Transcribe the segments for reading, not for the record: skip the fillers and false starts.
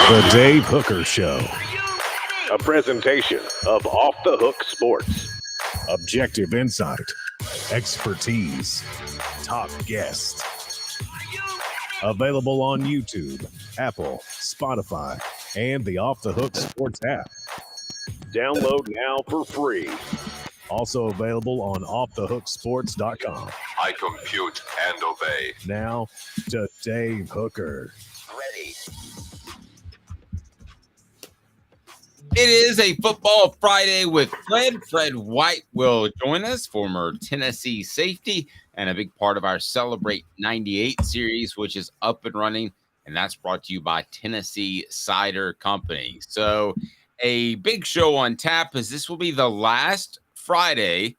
The Dave Hooker Show. A presentation of Off the Hook Sports. Objective insight, expertise, top guests. Available on YouTube, Apple, Spotify, and the Off the Hook Sports app. Download now for free. Also available on offthehooksports.com. I compute and obey. Now to Dave Hooker. Ready. It is a Football Friday with Fred. Fred White will join us, former Tennessee safety, and a big part of our Celebrate 98 series, which is up and running, and that's brought to you by Tennessee Cider Company. So a big show on tap, as this will be the last Friday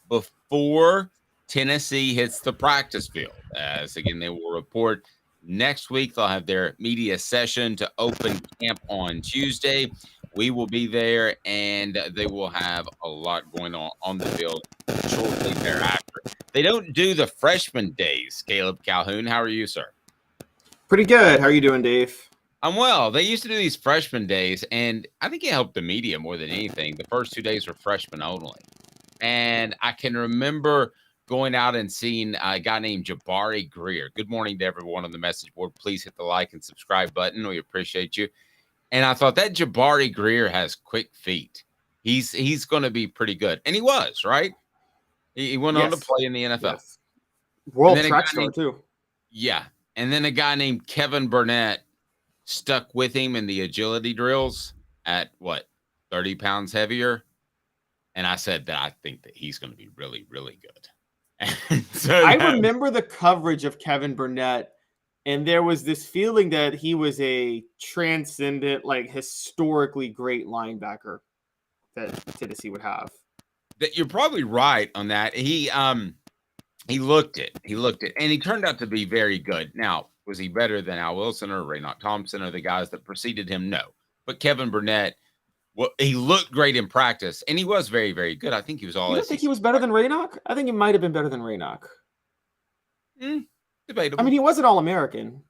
before Tennessee hits the practice field. As again, they will report next week. They'll have their media session to open camp on Tuesday. We will be there, and they will have a lot going on the field shortly thereafter. They don't do the freshman days, Caleb Calhoun. How are you, sir? Pretty good. How are you doing, Dave? I'm well. They used to do these freshman days, and I think it helped the media more than anything. The first 2 days were freshmen only. And I can remember going out and seeing a guy named Jabari Greer. Good morning to everyone on the message board. Please hit the like and subscribe button. We appreciate you. And I thought that Jabari Greer has quick feet. He's going to be pretty good. And he was, right? He went on to play in the NFL. Yes. World track star, too. Yeah. And then a guy named Kevin Burnett stuck with him in the agility drills at, 30 pounds heavier? And I said that I think that he's going to be really, really good. And so I remember the coverage of Kevin Burnett. And there was this feeling that he was a transcendent, historically great linebacker that Tennessee would have. That you're probably right on that. He looked it. And he turned out to be very good. Now, was he better than Al Wilson or Raynoch Thompson or the guys that preceded him? No. But Kevin Burnett, he looked great in practice, and he was very, very good. I think he was all. You don't think he was better than Raynoch? I think he might have been better than Raynoch. Debatable. I mean, he was an All-American.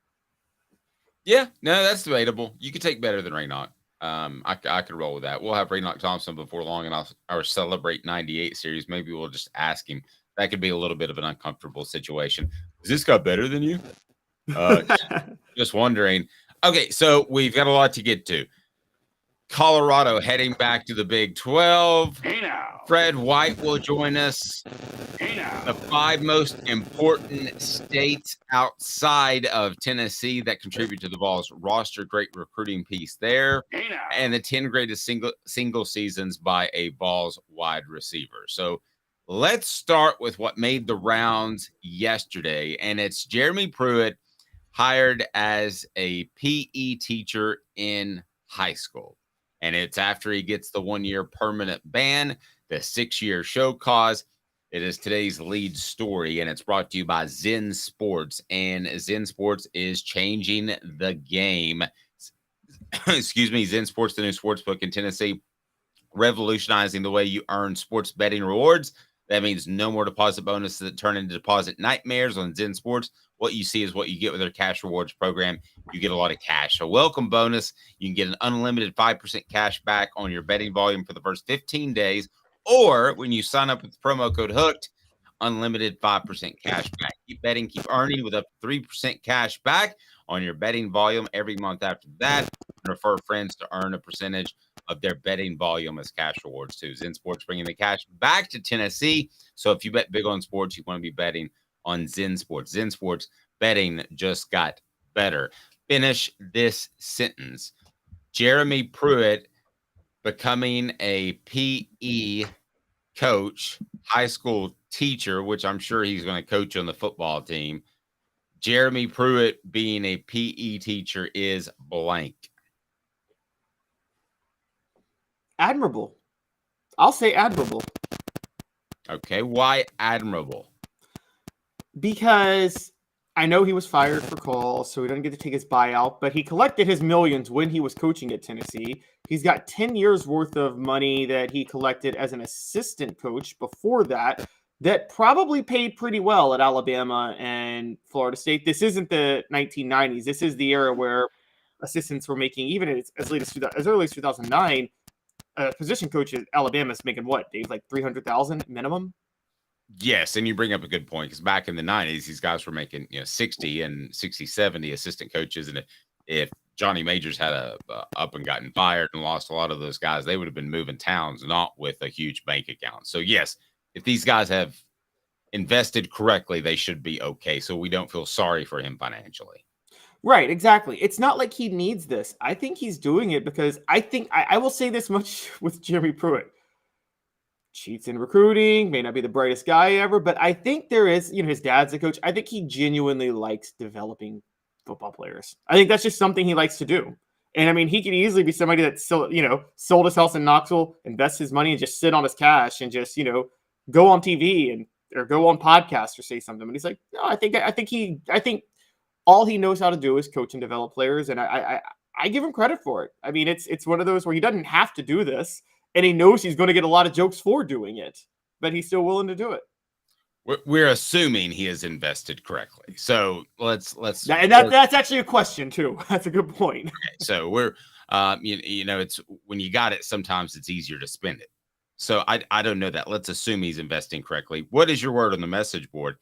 Yeah, no, that's debatable. You could take better than Raynoch. I could roll with that. We'll have Raynoch Thompson before long in our Celebrate 98 series. Maybe we'll just ask him. That could be a little bit of an uncomfortable situation. Is this guy better than you? Just wondering. Okay, so we've got a lot to get to. Colorado heading back to the Big 12. Hey now. Fred White will join us. Hey now. The 5 most important states outside of Tennessee that contribute to the Vols roster. Great recruiting piece there. Hey now. And the 10 greatest single seasons by a Vols wide receiver. So let's start with what made the rounds yesterday. And it's Jeremy Pruitt hired as a PE teacher in high school. And it's after he gets the 1-year permanent ban, the 6-year show cause. It is today's lead story, and it's brought to you by Zen Sports. And Zen Sports is changing the game. Excuse me, Zen Sports, the new sportsbook in Tennessee, revolutionizing the way you earn sports betting rewards. That means no more deposit bonuses that turn into deposit nightmares on Zen Sports. What you see is what you get with their cash rewards program. You get a lot of cash. A welcome bonus. You can get an unlimited 5% cash back on your betting volume for the first 15 days. Or when you sign up with the promo code HOOKED, unlimited 5% cash back. Keep betting, keep earning with up to 3% cash back on your betting volume every month after that. And refer friends to earn a percentage of their betting volume as cash rewards too. Zen Sports bringing the cash back to Tennessee. So if you bet big on sports, you want to be betting on Zen Sports. Zen Sports betting just got better. Finish this sentence. Jeremy Pruitt becoming a PE coach, high school teacher, which I'm sure he's going to coach on the football team. Jeremy Pruitt being a PE teacher is blank. Admirable. I'll say admirable. Okay, why admirable? Because I know he was fired for calls, so he doesn't get to take his buyout, but he collected his millions when he was coaching at Tennessee. He's got 10 years worth of money that he collected as an assistant coach before that probably paid pretty well at Alabama and Florida State. This isn't the 1990s. This is the era where assistants were making, even as late as early as 2009. Position coach at Alabama is making what, Dave, like $300,000 minimum? Yes, and you bring up a good point because back in the 90s, these guys were making 60 and 60, 70 assistant coaches, and if Johnny Majors had up and gotten fired and lost a lot of those guys, they would have been moving towns, not with a huge bank account. So yes, if these guys have invested correctly, they should be okay. So we don't feel sorry for him financially. Right, exactly. It's not like he needs this. I think he's doing it because I think I will say this much with Jeremy Pruitt. Cheats in recruiting, may not be the brightest guy ever, but I think there is, his dad's a coach. I think he genuinely likes developing football players. I think that's just something he likes to do. And I mean, he could easily be somebody that still, sold his house in Knoxville, invest his money and just sit on his cash and just, go on TV or go on podcasts or say something. But he's like, no, I think all he knows how to do is coach and develop players. And I give him credit for it. I mean, it's one of those where he doesn't have to do this. And he knows he's going to get a lot of jokes for doing it, but he's still willing to do it. We're assuming he has invested correctly. So let's that's actually a question too. That's a good point. Okay, so we're it's when you got it, sometimes it's easier to spend it. So I don't know that. Let's assume he's investing correctly. What is your word on the message board?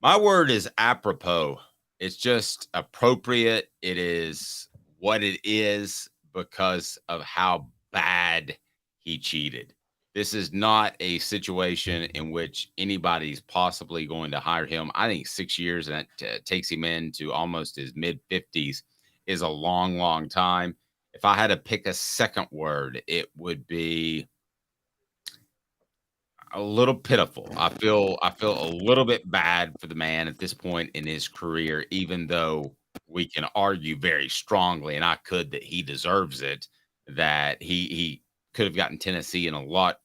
My word is apropos. It's just appropriate. It is what it is because of how bad he cheated. This is not a situation in which anybody's possibly going to hire him. I think 6 years, and that takes him into almost his mid-50s, is a long, long time. If I had to pick a second word, it would be a little pitiful. I feel a little bit bad for the man at this point in his career, even though we can argue very strongly, and I could, that he deserves it, that he could have gotten Tennessee in a lot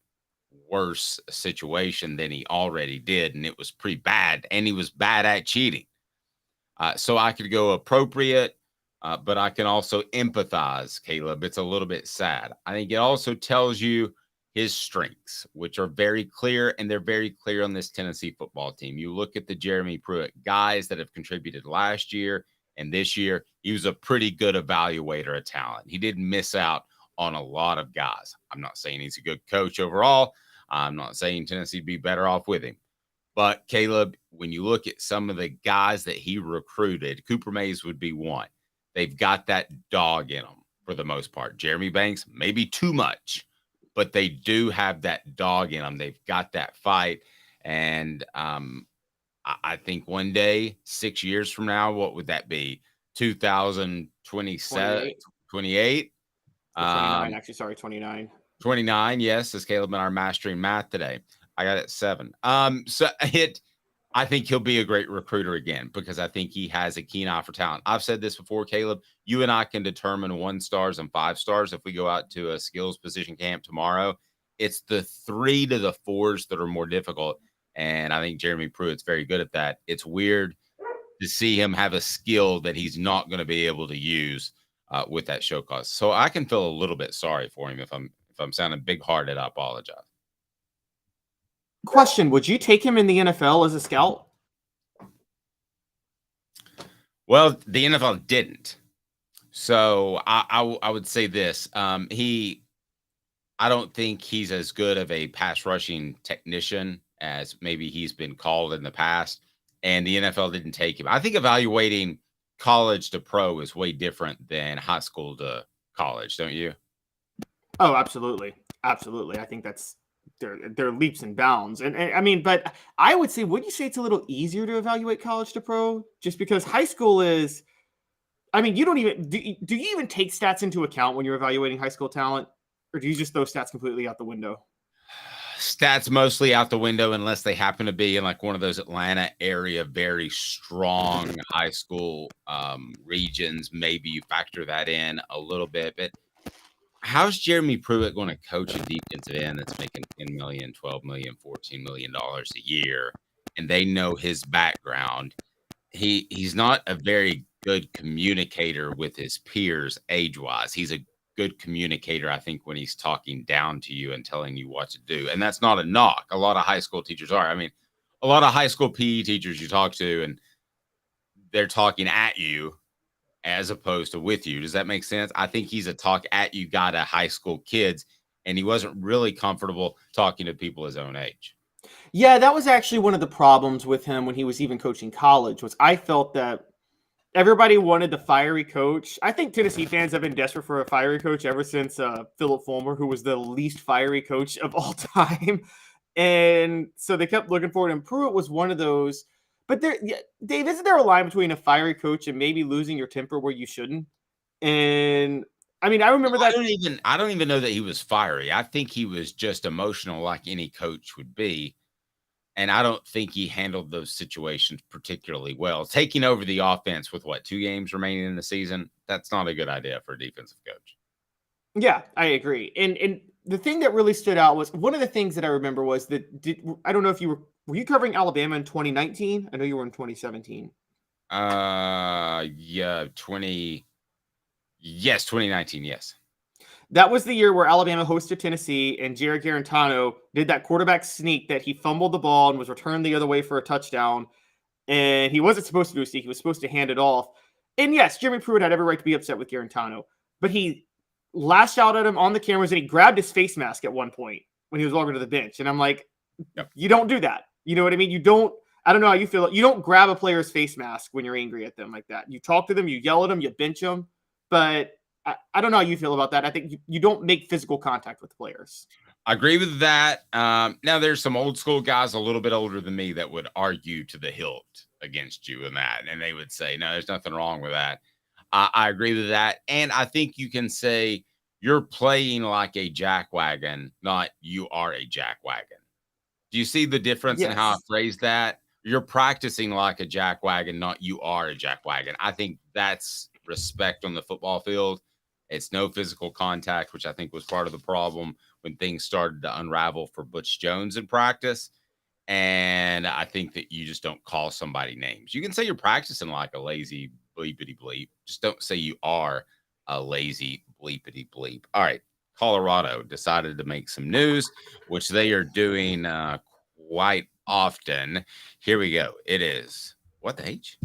worse situation than he already did, and it was pretty bad, and he was bad at cheating. So I could go appropriate, but I can also empathize, Caleb. It's a little bit sad. I think it also tells you his strengths, which are very clear, and they're very clear on this Tennessee football team. You look at the Jeremy Pruitt guys that have contributed last year and this year, he was a pretty good evaluator of talent. He didn't miss out on a lot of guys. I'm not saying he's a good coach overall. I'm not saying Tennessee would be better off with him. But Caleb, when you look at some of the guys that he recruited, Cooper Mays would be one. They've got that dog in them for the most part. Jeremy Banks, maybe too much, but they do have that dog in them. They've got that fight. And I think one day, 6 years from now, what would that be? 2027, 28? 29, actually, sorry, 29. 29, yes, as Caleb and I are mastering math today. I got it 7. I think he'll be a great recruiter again because I think he has a keen eye for talent. I've said this before, Caleb. You and I can determine 1 stars and 5 stars if we go out to a skills position camp tomorrow. It's the 3 to the 4s that are more difficult, and I think Jeremy Pruitt's very good at that. It's weird to see him have a skill that he's not going to be able to use with that show cause. So I can feel a little bit sorry for him if I'm sounding big-hearted. I apologize. Question: would you take him in the NFL as a scout? Well, the NFL didn't. So I would say this. I don't think he's as good of a pass rushing technician as maybe he's been called in the past. And the NFL didn't take him. I think evaluating college to pro is way different than high school to college, don't you? Oh, absolutely. Absolutely. I think that's they're leaps and bounds. And I mean, but I would say, would you say it's a little easier to evaluate college to pro just because high school is, I mean, you don't even, do you even take stats into account when you're evaluating high school talent, or do you just throw stats completely out the window? Stats mostly out the window unless they happen to be in like one of those Atlanta area, very strong high school regions. Maybe you factor that in a little bit, but how's Jeremy Pruitt going to coach a defensive end that's making $10 million, $12 million, $14 million a year, and they know his background? He's not a very good communicator with his peers age-wise. He's a good communicator, I think, when he's talking down to you and telling you what to do. And that's not a knock. A lot of high school teachers are. I mean, a lot of high school PE teachers you talk to, and they're talking at you, as opposed to with you. Does that make sense? I think he's a talk at you guy to high school kids, and he wasn't really comfortable talking to people his own age. Yeah, that was actually one of the problems with him when he was even coaching college, was I felt that everybody wanted the fiery coach. I think Tennessee fans have been desperate for a fiery coach ever since Philip Fulmer, who was the least fiery coach of all time. And so they kept looking for it, and Pruitt was one of those. But Dave, isn't there a line between a fiery coach and maybe losing your temper where you shouldn't? And I mean, I remember that. I don't even know that he was fiery. I think he was just emotional, like any coach would be. And I don't think he handled those situations particularly well. Taking over the offense with 2 games remaining in the season, that's not a good idea for a defensive coach. Yeah, I agree. And the thing that really stood out was, one of the things that I remember was that I don't know if were you covering Alabama in 2019? I know you were in 2017. Yeah, 2019, yes. That was the year where Alabama hosted Tennessee, and Jared Garantano did that quarterback sneak that he fumbled the ball and was returned the other way for a touchdown. And he wasn't supposed to do a sneak. He was supposed to hand it off. And yes, Jeremy Pruitt had every right to be upset with Garantano, but he lashed out at him on the cameras, and he grabbed his face mask at one point when he was walking to the bench. And I'm like, yep. You don't do that. You know what I mean? I don't know how you feel. You don't grab a player's face mask when you're angry at them like that. You talk to them, you yell at them, you bench them, but I don't know how you feel about that. I think you don't make physical contact with players. I agree with that. Now, there's some old school guys a little bit older than me that would argue to the hilt against you in that. And they would say, no, there's nothing wrong with that. I agree with that. And I think you can say you're playing like a jackwagon, not you are a jackwagon. Do you see the difference in how I phrase that? You're practicing like a jackwagon, not you are a jackwagon. I think that's respect on the football field. It's no physical contact, which I think was part of the problem when things started to unravel for Butch Jones in practice. And I think that you just don't call somebody names. You can say you're practicing like a lazy bleepity bleep. Just don't say you are a lazy bleepity bleep. All right. Colorado decided to make some news, which they are doing quite often. Here we go. It is what the H?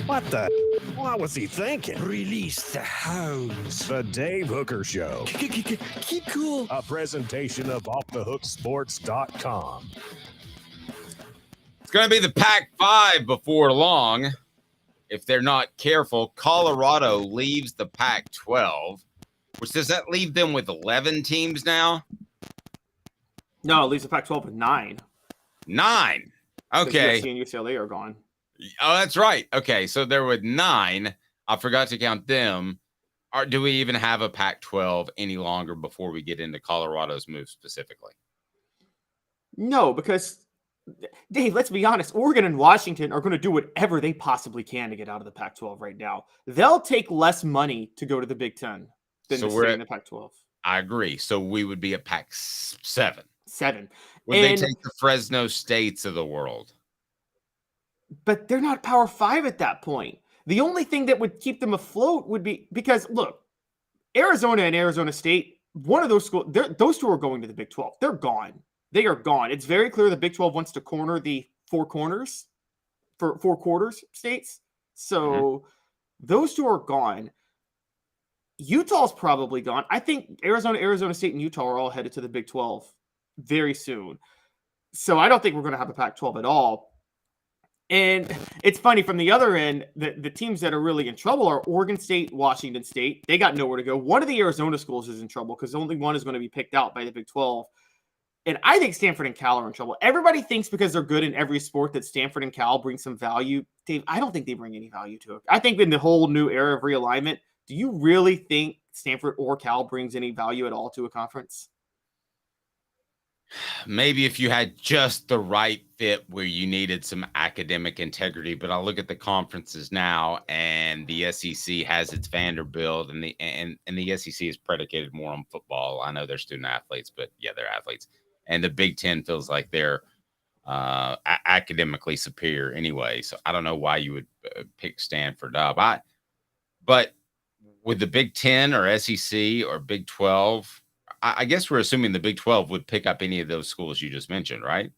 What the? What was he thinking? Release the hounds. The Dave Hooker Show. Keep cool. A presentation of offthehooksports.com. It's going to be the Pac-5 before long. If they're not careful, Colorado leaves the Pac-12, which does that leave them with 11 teams now? No, it leaves the Pac-12 with 9. 9. Okay. USC and UCLA are gone. Oh, that's right. Okay, so there were 9. I forgot to count them. Do we even have a Pac-12 any longer before we get into Colorado's move specifically? No, because, Dave, let's be honest. Oregon and Washington are going to do whatever they possibly can to get out of the Pac-12 right now. They'll take less money to go to the Big Ten than to stay in the Pac-12. I agree. So we would be at Pac-7. 7. Would they take the Fresno States of the world? But they're not Power 5 at that point. The only thing that would keep them afloat would be because, look, Arizona and Arizona State, one of those schools, those two are going to the Big 12. They're gone. They are gone. It's very clear the Big 12 wants to corner the 4 corners for 4 quarters states. So those two are gone. Utah's probably gone. I think Arizona State, and Utah are all headed to the Big 12 very soon. So I don't think we're going to have a Pac-12 at all. And it's funny, from the other end, the teams that are really in trouble are Oregon State, Washington State. They got nowhere to go. One of the Arizona schools is in trouble because only one is going to be picked out by the Big 12. And I think Stanford and Cal are in trouble. Everybody thinks because they're good in every sport that Stanford and Cal bring some value. Dave, I don't think they bring any value to it. I think in the whole new era of realignment, do you really think Stanford or Cal brings any value at all to a conference? Maybe if you had just the right fit where you needed some academic integrity, but I'll look at the conferences now, and the SEC has its Vanderbilt, and the SEC is predicated more on football. I know they're student athletes, but yeah, they're athletes. And the Big Ten feels like they're academically superior anyway. So I don't know why you would pick Stanford up. But with the Big Ten or SEC or Big 12, I guess we're assuming the Big 12 would pick up any of those schools you just mentioned, right?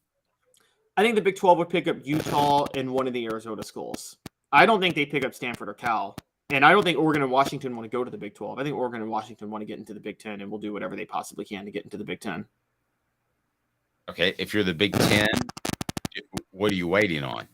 I think the Big 12 would pick up Utah and one of the Arizona schools. I don't think they pick up Stanford or Cal. And I don't think Oregon and Washington want to go to the Big 12. I think Oregon and Washington want to get into the Big 10 and will do whatever they possibly can to get into the Big 10. Okay, if you're the Big 10, what are you waiting on?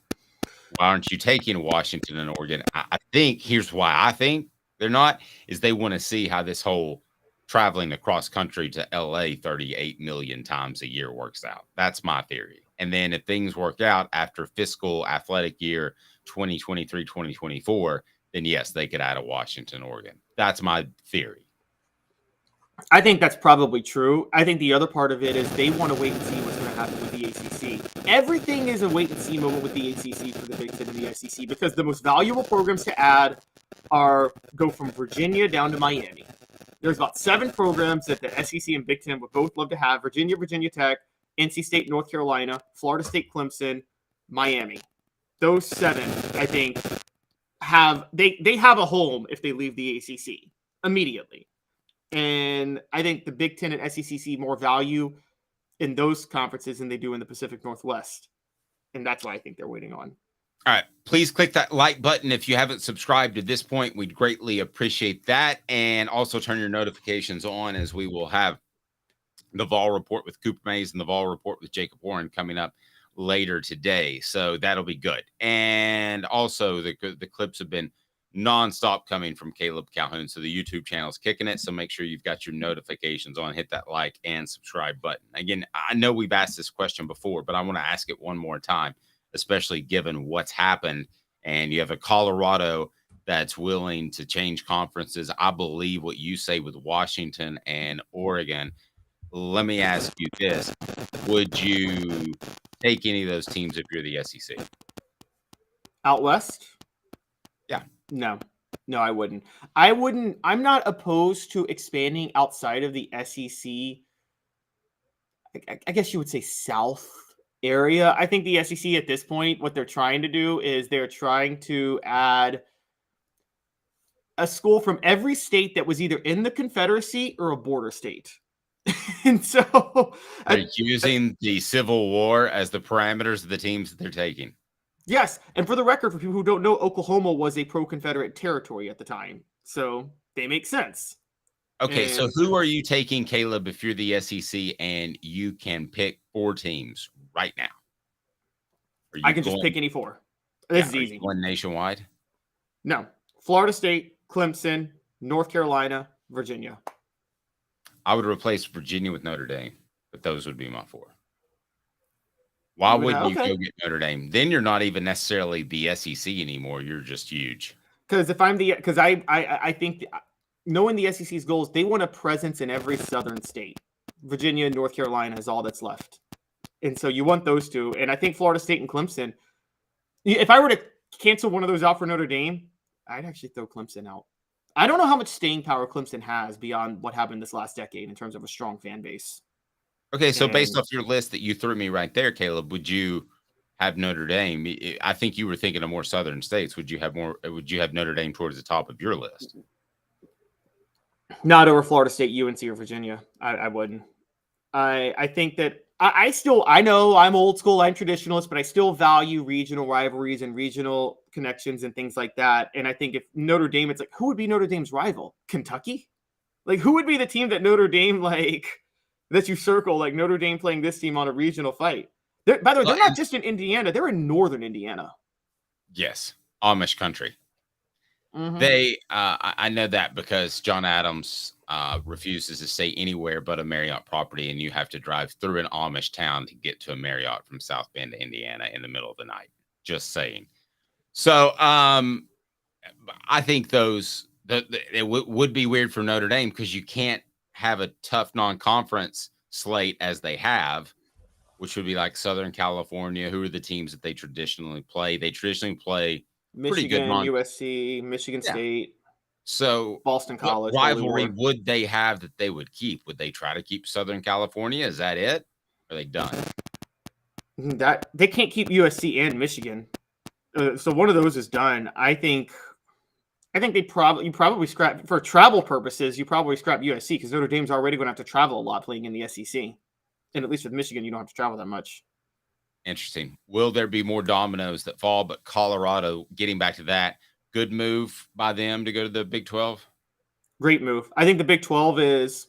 Why aren't you taking Washington and Oregon? I think here's why I think they're not, is they want to see how this whole traveling across country to LA 38 million times a year works out. That's my theory. And then if things work out after fiscal athletic year 2023, 2024, then yes, they could add a Washington, Oregon. That's my theory. I think that's probably true. I think the other part of it is they want to wait and see what's going to happen with the ACC. Everything is a wait and see moment with the ACC for the Big Ten and the SEC because the most valuable programs to add go from Virginia down to Miami. There's about 7 programs that the SEC and Big Ten would both love to have: Virginia, Virginia Tech, NC State, North Carolina, Florida State, Clemson, Miami. Those 7, I think, have a home if they leave the ACC immediately. And I think the Big Ten and SEC see more value in those conferences than they do in the Pacific Northwest. And that's why I think they're waiting on. All right. Please click that like button if you haven't subscribed at this point. We'd greatly appreciate that. And also turn your notifications on, as we will have the Vol Report with Cooper Mays and the Vol Report with Jacob Warren coming up later today. So that'll be good. And also the clips have been nonstop coming from Caleb Calhoun. So the YouTube channel is kicking it. So make sure you've got your notifications on, hit that like and subscribe button. Again, I know we've asked this question before, but I want to ask it one more time, especially given what's happened. And you have a Colorado that's willing to change conferences. I believe what you say with Washington and Oregon. Let me ask you this. Would you take any of those teams if you're the SEC? Out West? Yeah. No, I wouldn't. I'm not opposed to expanding outside of the SEC. I guess you would say South area. I think the SEC at this point, what they're trying to do is they're trying to add a school from every state that was either in the Confederacy or a border state. And so they're using the Civil War as the parameters of the teams that they're taking. Yes, and for the record, for people who don't know, Oklahoma was a pro-Confederate territory at the time, so they make sense. Okay, so who are you taking, Caleb, if you're the SEC and you can pick 4 teams right now? I can just pick any 4. This is easy. One nationwide? No. Florida State, Clemson, North Carolina, Virginia. I would replace Virginia with Notre Dame, but those would be my 4. Why wouldn't you go get Notre Dame? Then you're not even necessarily the SEC anymore. You're just huge. Because I think knowing the SEC's goals, they want a presence in every southern state. Virginia and North Carolina is all that's left. And so you want those 2. And I think Florida State and Clemson, if I were to cancel one of those out for Notre Dame, I'd actually throw Clemson out. I don't know how much staying power Clemson has beyond what happened this last decade in terms of a strong fan base. Okay, so based off your list that you threw me right there, Caleb, would you have Notre Dame? I think you were thinking of more southern states. Would you have Notre Dame towards the top of your list? Not over Florida State, UNC, or Virginia. I wouldn't. I think that I know I'm old school, I'm traditionalist, but I still value regional rivalries and regional connections and things like that. And I think if Notre Dame, it's like, who would be Notre Dame's rival? Kentucky? Like, who would be the team that Notre Dame, that you circle, like Notre Dame playing this team on a regional fight? By the way, they're not just in Indiana, they're in northern Indiana. Yes, Amish country. Mm-hmm. I know that because John Adams refuses to stay anywhere but a Marriott property, and you have to drive through an Amish town to get to a Marriott from South Bend to Indiana in the middle of the night. Just saying. So I think it would be weird for Notre Dame because you can't have a tough non-conference slate as they have, which would be like Southern California. Who are the teams that they traditionally play? They traditionally play Michigan, USC, Michigan State. So Boston College. What rivalry would they have that they would keep? Would they try to keep Southern California? Is that it? Or are they done? That they can't keep USC and Michigan. So one of those is done. I think you probably scrap for travel purposes. You probably scrap USC because Notre Dame's already going to have to travel a lot playing in the SEC, and at least with Michigan, you don't have to travel that much. Interesting. Will there be more dominoes that fall? But Colorado, getting back to that, Good move by them to go to the Big 12. Great move. I think the Big 12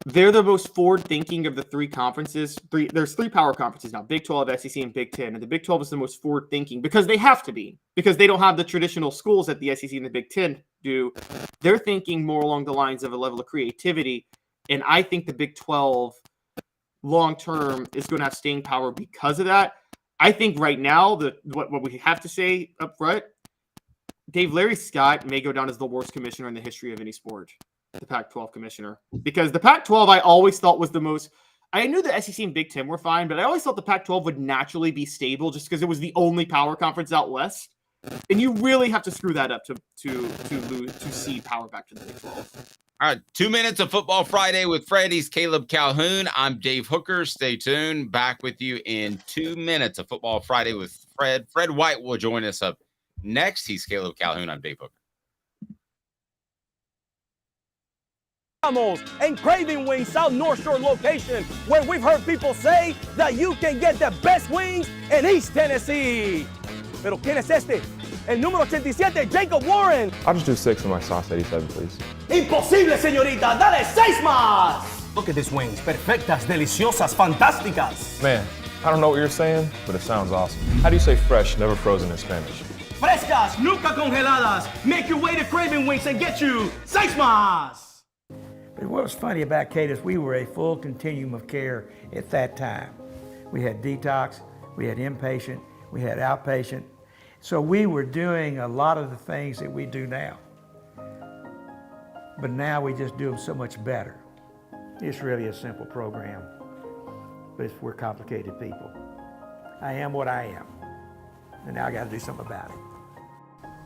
they're the most forward-thinking of the three conferences. There's three power conferences now, Big 12, SEC, and Big 10. And the Big 12 is the most forward-thinking because they have to be, because they don't have the traditional schools that the SEC and the Big 10 do. They're thinking more along the lines of a level of creativity. And I think the Big 12 long-term is going to have staying power because of that. I think right now, what we have to say up front, Larry Scott may go down as the worst commissioner in the history of any sport, the Pac-12 commissioner. Because the Pac-12 I always thought was the most – I knew the SEC and Big Ten were fine, but I always thought the Pac-12 would naturally be stable just because it was the only power conference out west. And you really have to screw that up to cede power back to the Big 12. All right, 2 minutes of Football Friday with Freddy's Caleb Calhoun. I'm Dave Hooker. Stay tuned. Back with you in 2 minutes of Football Friday with Fred. Fred White will join us up next. He's Caleb Calhoun. I'm Dave Hooker. And Craving Wings South North Shore location, where we've heard people say that you can get the best wings in East Tennessee. Pero ¿quién es este? El número 87, Jacob Warren. I'll just do 6 with my sauce 87, please. Imposible, señorita. Dale 6 más. Look at these wings. Perfectas, deliciosas, fantásticas. Man, I don't know what you're saying, but it sounds awesome. How do you say fresh, never frozen in Spanish? Frescas, nunca congeladas. Make your way to Craving Wings and get you 6 más. But what was funny about Kate is we were a full continuum of care at that time. We had detox, we had inpatient, we had outpatient. So we were doing a lot of the things that we do now. But now we just do them so much better. It's really a simple program, but we're complicated people. I am what I am, and now I got to do something about it.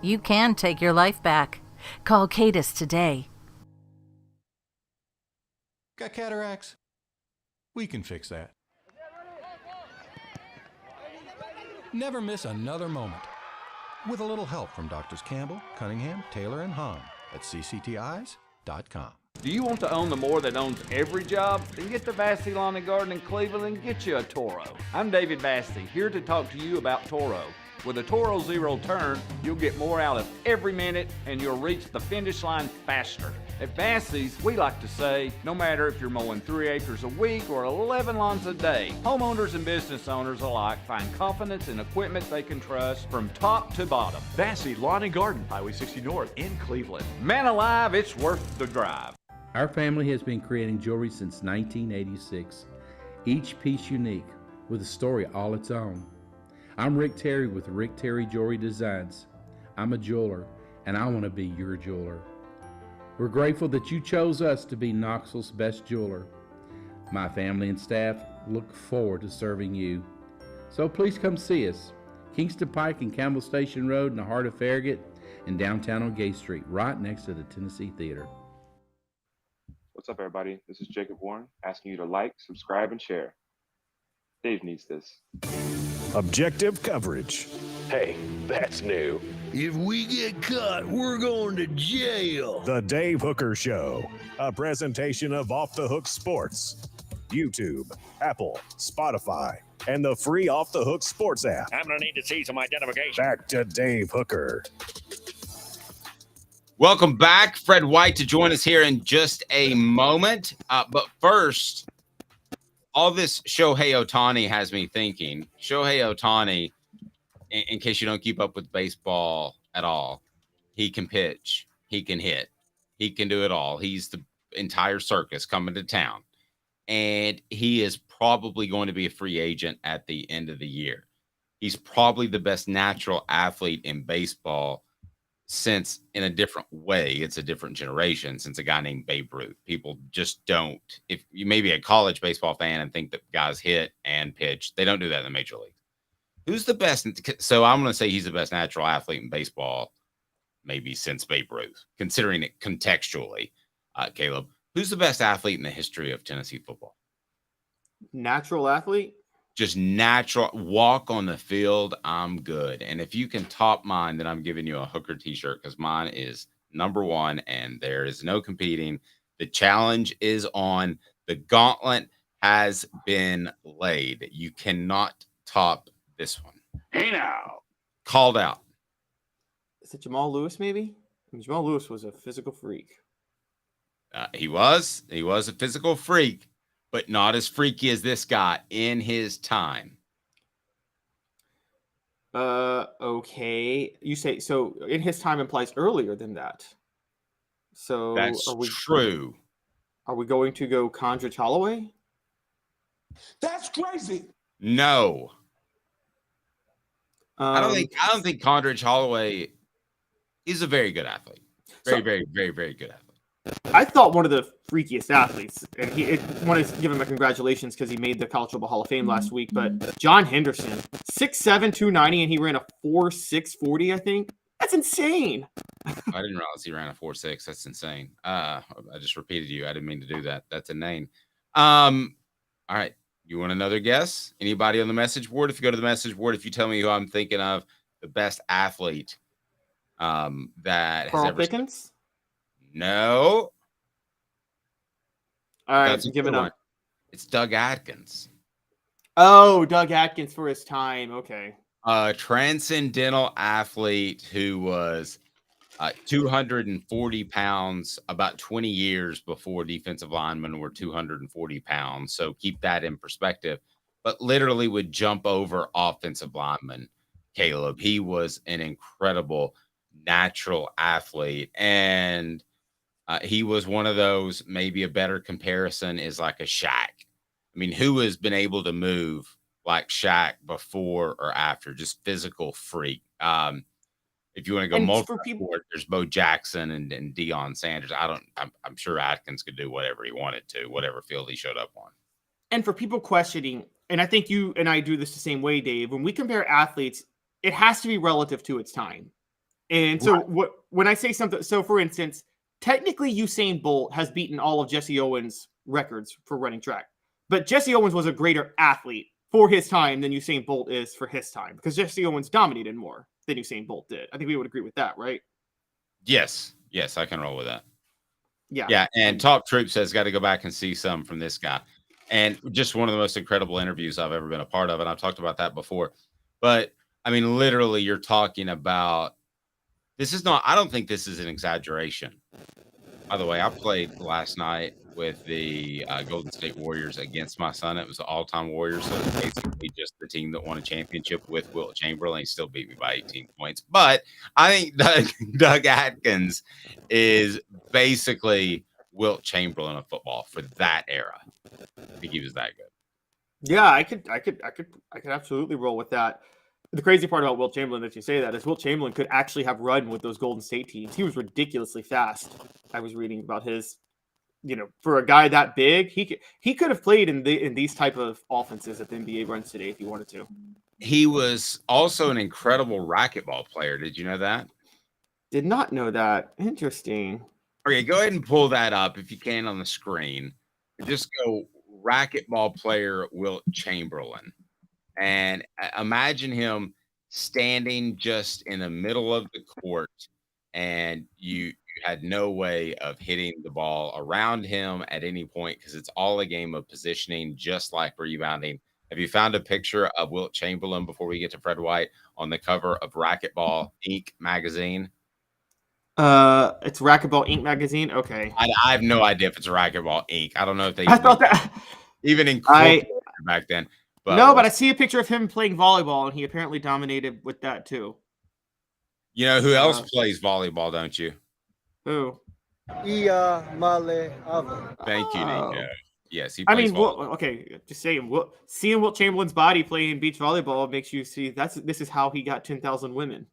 You can take your life back. Call Cadis today. Got cataracts? We can fix that. Never miss another moment. With a little help from Doctors Campbell, Cunningham, Taylor, and Hahn at cctis.com. Do you want to own the more that owns every job? Then get to Vassey Lawn and Garden in Cleveland and get you a Toro. I'm David Vassey, here to talk to you about Toro. With a Toro Zero Turn, you'll get more out of every minute and you'll reach the finish line faster. At Vassey's, we like to say, no matter if you're mowing 3 acres a week or 11 lawns a day, homeowners and business owners alike find confidence in equipment they can trust from top to bottom. Vassey Lawn and Garden, Highway 60 North in Cleveland. Man alive, it's worth the drive. Our family has been creating jewelry since 1986, each piece unique with a story all its own. I'm Rick Terry with Rick Terry Jewelry Designs. I'm a jeweler, and I want to be your jeweler. We're grateful that you chose us to be Knoxville's best jeweler. My family and staff look forward to serving you. So please come see us. Kingston Pike and Campbell Station Road in the heart of Farragut and downtown on Gay Street, right next to the Tennessee Theater. What's up, everybody? This is Jacob Warren, asking you to like, subscribe, and share. Dave needs this. Objective coverage. Hey, that's new. If we get caught, we're going to jail. The Dave Hooker Show, a presentation of Off the Hook Sports. YouTube, Apple, Spotify, and the free Off the Hook Sports app. I'm going to need to see some identification. Back to Dave Hooker. Welcome back. Fred White to join us here in just a moment. But first, all this Shohei Ohtani has me thinking. Shohei Ohtani, in case you don't keep up with baseball at all, he can pitch, he can hit, he can do it all. He's the entire circus coming to town. And he is probably going to be a free agent at the end of the year. He's probably the best natural athlete in baseball since, in a different way, it's a different generation, since a guy named Babe Ruth. People just don't. If you may be a college baseball fan and think that guys hit and pitch, they don't do that in the major league. Who's the best? So I'm going to say he's the best natural athlete in baseball, maybe since Babe Ruth, considering it contextually. Caleb, who's the best athlete in the history of Tennessee football? Natural athlete? Just natural. Walk on the field, I'm good. And if you can top mine, then I'm giving you a Hooker t-shirt because mine is number one and there is no competing. The challenge is on. The gauntlet has been laid. You cannot top this one. Hey now. Called out. Is it Jamal Lewis, maybe? I mean, Jamal Lewis was a physical freak. He was a physical freak, but not as freaky as this guy in his time. Okay. You say so in his time implies earlier than that. So That's are we true. Are we going to go Condrich Holloway? That's crazy. No. I don't think Condrich Holloway is a very good athlete. Very good athlete. I thought one of the freakiest athletes, and want to give him a congratulations because he made the College Football Hall of Fame last week, but John Henderson, 6'7", 290, and he ran a 4.6 40, I think. That's insane. I didn't realize he ran a 4.6. That's insane. I just repeated you. I didn't mean to do that. That's inane. All right. You want another guess? Anybody on the message board? If you go to the message board, if you tell me who I'm thinking of, the best athlete that Carl has ever Pickens? No. All right, That's a give it good one. up. It's Doug Atkins. Oh, Doug Atkins for his time. Okay. A transcendental athlete who was 240 pounds about 20 years before defensive linemen were 240 pounds. So keep that in perspective. But literally would jump over offensive linemen, Caleb. He was an incredible natural athlete. And he was one of those, maybe a better comparison is like a Shaq. I mean, who has been able to move like Shaq before or after? Just physical freak. If you want to go multi-sport, there's Bo Jackson and Deion Sanders. I'm sure Atkins could do whatever he wanted to, whatever field he showed up on. And for people questioning, and I think you and I do this the same way, Dave, when we compare athletes, it has to be relative to its time. And so when I say something, so for instance, technically Usain Bolt has beaten all of Jesse Owens' records for running track. But Jesse Owens was a greater athlete for his time than Usain Bolt is for his time because Jesse Owens dominated more than Usain Bolt did. I think we would agree with that, right? Yes, I can roll with that. Yeah. And Top Troop says got to go back and see some from this guy. And just one of the most incredible interviews I've ever been a part of. And I've talked about that before. But, I mean, literally, you're talking about I don't think this is an exaggeration. By the way, I played last night with the Golden State Warriors against my son. It was the all-time Warriors, so it's basically just the team that won a championship with Wilt Chamberlain. He still beat me by 18 points. But I think Doug Atkins is basically Wilt Chamberlain of football for that era. I think he was that good. Yeah, I could absolutely roll with that. The crazy part about Wilt Chamberlain, that you say that, is Wilt Chamberlain could actually have run with those Golden State teams. He was ridiculously fast. I was reading about his, for a guy that big, he could have played in these type of offenses that the NBA runs today if he wanted to. He was also an incredible racquetball player. Did you know that? Did not know that. Interesting. Okay, go ahead and pull that up if you can on the screen. Just go racquetball player Wilt Chamberlain. And imagine him standing just in the middle of the court, and you had no way of hitting the ball around him at any point because it's all a game of positioning, just like rebounding. Have you found a picture of Wilt Chamberlain before we get to Fred White on the cover of Racquetball Inc. magazine? It's Racquetball Inc. magazine. Okay. I have no idea if it's Racquetball Inc. I don't know if they I thought that even incorporated back then. But I see a picture of him playing volleyball, and he apparently dominated with that too. You know who else plays volleyball, don't you? Who? Thank you, Nico. Yes, he plays okay, just saying. Seeing Wilt Chamberlain's body playing beach volleyball makes you see this is how he got 10,000 women.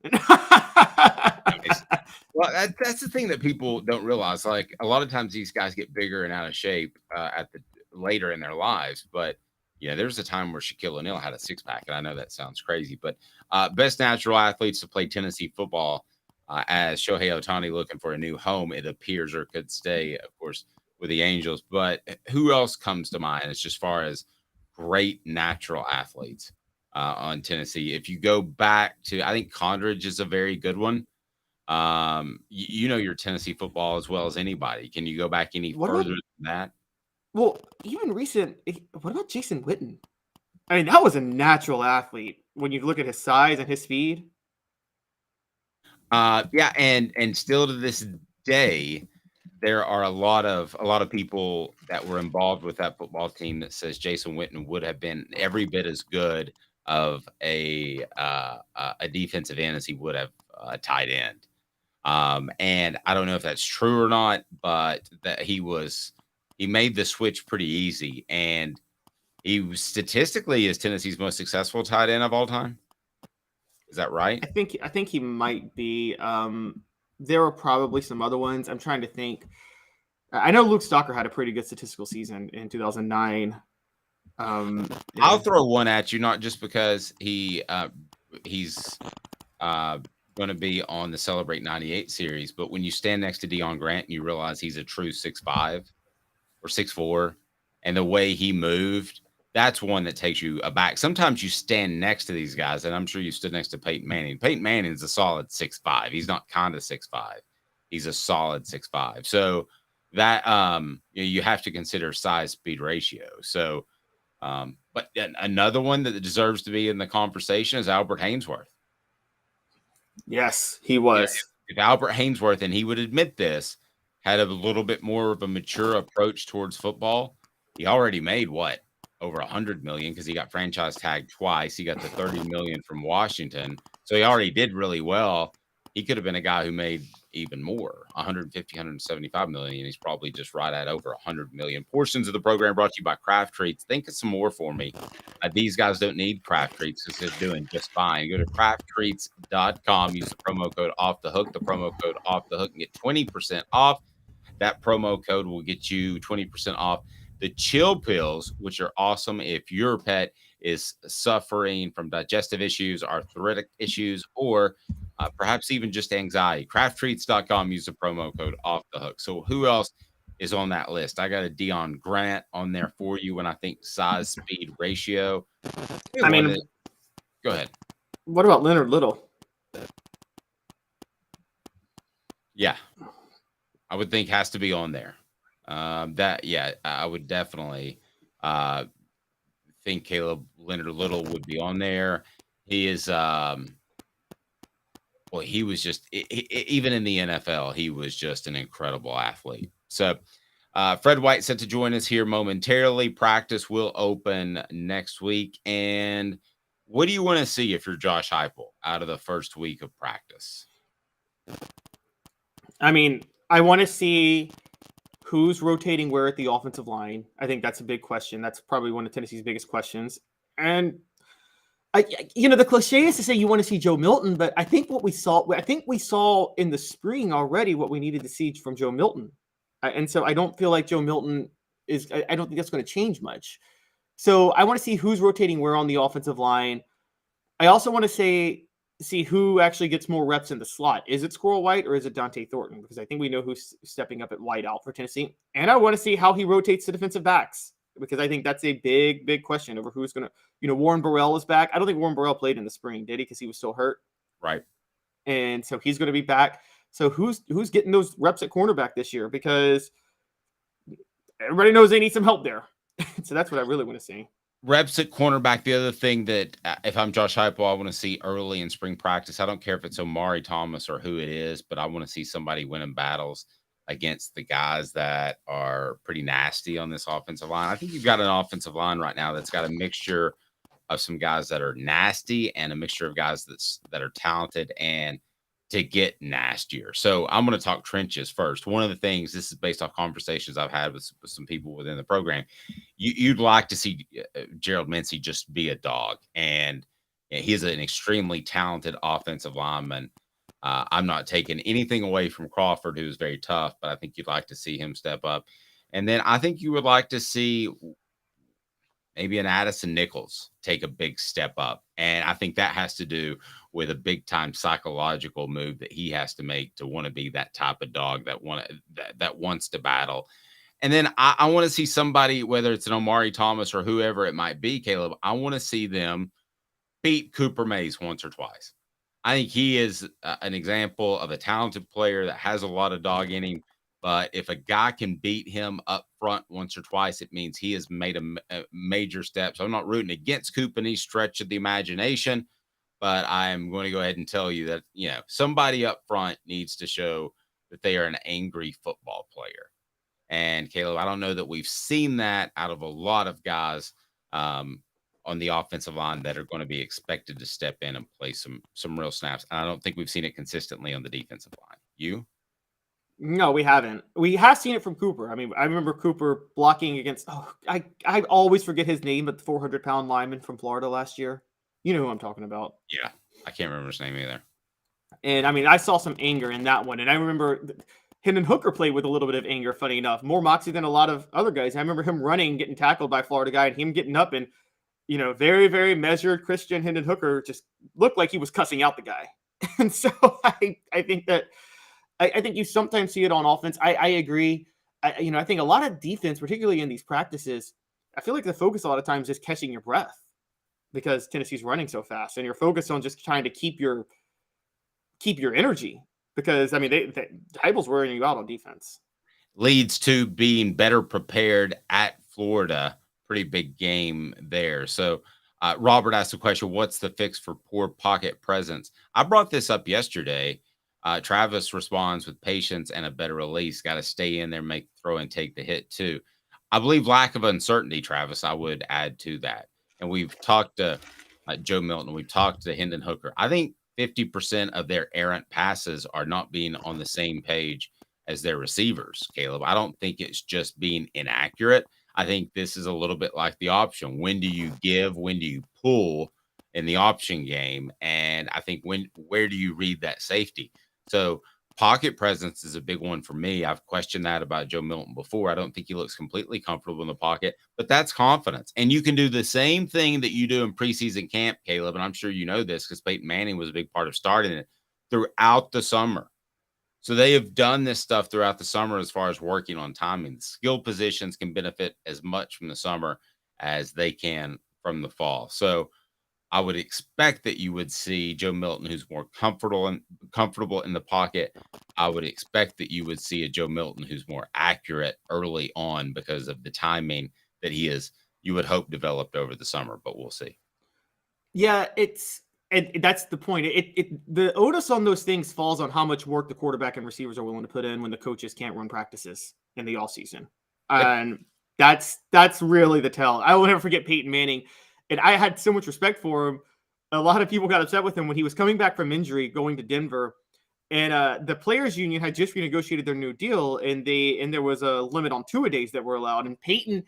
Well, that's the thing that people don't realize. Like a lot of times, these guys get bigger and out of shape later in their lives, but. There was a time where Shaquille O'Neal had a six-pack, and I know that sounds crazy, but best natural athletes to play Tennessee football as Shohei Ohtani looking for a new home, it appears, or could stay, of course, with the Angels. But who else comes to mind as far as great natural athletes on Tennessee? If you go back to, I think Condrich is a very good one. You know your Tennessee football as well as anybody. Can you go back any further than that? Well, even recent. What about Jason Witten? I mean, that was a natural athlete when you look at his size and his speed. Yeah, and still to this day, there are a lot of people that were involved with that football team that says Jason Witten would have been every bit as good of a defensive end as he would have a tight end. And I don't know if that's true or not, but that he made the switch pretty easy, and he was statistically is Tennessee's most successful tight end of all time. Is that right? I think he might be. There are probably some other ones. I'm trying to think. I know Luke Stalker had a pretty good statistical season in 2009. I'll throw one at you, not just because he's going to be on the Celebrate 98 series, but when you stand next to Deion Grant and you realize he's a true 6'5" or 6'4", and the way he moved, that's one that takes you aback. Sometimes you stand next to these guys, and I'm sure you stood next to Peyton Manning. Peyton Manning's a solid 6'5". He's not kind of 6'5". He's a solid 6'5". So that you have to consider size speed ratio. So, but another one that deserves to be in the conversation is Albert Haynesworth. Yes, he was. If Albert Haynesworth, and he would admit this, had a little bit more of a mature approach towards football, he already made what? Over $100 million, because he got franchise tagged twice. He got the $30 million from Washington. So he already did really well. He could have been a guy who made even more, 150, 175 million. He's probably just right at over 100 million. Portions of the program brought to you by Craft Treats. Think of some more for me. These guys don't need Craft Treats because they're doing just fine. Go to crafttreats.com. Use the promo code Off the Hook. The promo code Off the Hook and get 20% off. That promo code will get you 20% off the chill pills, which are awesome if your pet is suffering from digestive issues, arthritic issues, or perhaps even just anxiety. Crafttreats.com. Use the promo code Off the Hook. So who else is on that list? I got a Deion Grant on there for you when I think size speed ratio. I mean, go ahead. What about Leonard Little? Yeah, I would think has to be on there. I would definitely think Leonard Little would be on there. He is, he was just, even in the NFL, he was just an incredible athlete. So Fred White set to join us here momentarily. Practice will open next week. And what do you want to see if you're Josh Heupel out of the first week of practice? I mean, I want to see who's rotating where at the offensive line. I think that's a big question. That's probably one of Tennessee's biggest questions. And the cliche is to say you want to see Joe Milton, but I think we saw in the spring already what we needed to see from Joe Milton. And so I don't feel like Joe Milton I don't think that's going to change much. So I want to see who's rotating where on the offensive line. I also want to see who actually gets more reps in the slot. Is it Squirrel White or is it Dante Thornton? Because I think we know who's stepping up at wide out for Tennessee. And I want to see how he rotates the defensive backs, because I think that's a big, big question over who's going to, Warren Burrell is back. I don't think Warren Burrell played in the spring, did he? Because he was still hurt. Right. And so he's going to be back. So who's getting those reps at cornerback this year? Because everybody knows they need some help there. So that's what I really want to see. Reps at cornerback. The other thing that if I'm Josh Heupel, I want to see early in spring practice. I don't care if it's Omari Thomas or who it is, but I want to see somebody winning battles against the guys that are pretty nasty on this offensive line. I think you've got an offensive line right now that's got a mixture of some guys that are nasty and a mixture of guys that are talented and to get nastier. So I'm going to talk trenches first. One of the things, this is based off conversations I've had with some people within the program, you'd like to see Gerald Mincey just be a dog. And he's an extremely talented offensive lineman. I'm not taking anything away from Crawford, who's very tough, but I think you'd like to see him step up. And then I think you would like to see maybe an Addison Nichols take a big step up. And I think that has to do with a big time psychological move that he has to make to want to be that type of dog that wants to battle. And then I want to see somebody, whether it's an Omari Thomas or whoever it might be, Caleb, I want to see them beat Cooper Mays once or twice. I think he is an example of a talented player that has a lot of dog in him. But if a guy can beat him up front once or twice, it means he has made a major step. So I'm not rooting against Coop in any stretch of the imagination, but I'm going to go ahead and tell you that, somebody up front needs to show that they are an angry football player. And Caleb, I don't know that we've seen that out of a lot of guys on the offensive line that are going to be expected to step in and play some real snaps. And I don't think we've seen it consistently on the defensive line. You? No, we haven't. We have seen it from Cooper. I mean, I remember Cooper blocking against, I always forget his name, but the 400-pound lineman from Florida last year. You know who I'm talking about. Yeah, I can't remember his name either. And I mean, I saw some anger in that one. And I remember Hendon Hooker played with a little bit of anger, funny enough. More moxie than a lot of other guys. I remember him running, getting tackled by a Florida guy, and him getting up and, very, very measured Christian Hendon Hooker just looked like he was cussing out the guy. And so I think that I think you sometimes see it on offense. I agree. I think a lot of defense, particularly in these practices, I feel like the focus a lot of times is catching your breath because Tennessee's running so fast, and you're focused on just trying to keep your energy because, I mean, Heupel's wearing you out on defense. Leads to being better prepared at Florida. Pretty big game there. So Robert asked the question, what's the fix for poor pocket presence? I brought this up yesterday. Travis responds with patience and a better release. Got to stay in there, make the throw, and take the hit too. I believe lack of uncertainty, Travis, I would add to that. And we've talked to Joe Milton. We've talked to Hendon Hooker. I think 50% of their errant passes are not being on the same page as their receivers, Caleb. I don't think it's just being inaccurate. I think this is a little bit like the option. When do you give? When do you pull in the option game? And I think where do you read that safety? So pocket presence is a big one for me. I've questioned that about Joe Milton before. I don't think he looks completely comfortable in the pocket, but that's confidence. And you can do the same thing that you do in preseason camp, Caleb, and I'm sure you know this because Peyton Manning was a big part of starting it throughout the summer. So they have done this stuff throughout the summer as far as working on timing. The skill positions can benefit as much from the summer as they can from the fall. So I would expect that you would see Joe Milton, who's more comfortable in the pocket. I would expect that you would see a Joe Milton who's more accurate early on because of the timing that you would hope developed over the summer, but we'll see. Yeah, and that's the point. The onus on those things falls on how much work the quarterback and receivers are willing to put in when the coaches can't run practices in the off season. And that's really the tell. I will never forget Peyton Manning. And I had so much respect for him. A lot of people got upset with him when he was coming back from injury, going to Denver. And the players union had just renegotiated their new deal, and there was a limit on two-a-days that were allowed. And Peyton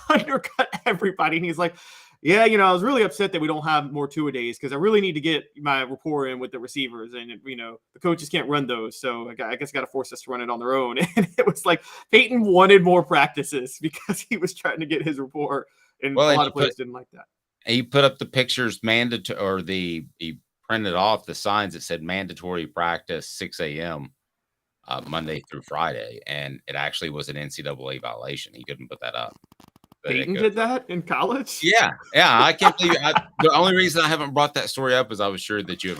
undercut everybody. And he's like, yeah, I was really upset that we don't have more two-a-days because I really need to get my rapport in with the receivers. And, the coaches can't run those. So I guess got to force us to run it on their own. And it was like Peyton wanted more practices because he was trying to get his rapport. And a lot of players didn't like that. He put up the pictures he printed off the signs that said mandatory practice 6 a.m. Monday through Friday. And it actually was an NCAA violation. He couldn't put that up. Peyton did that in college? Yeah. I can't believe the only reason I haven't brought that story up is I was sure that you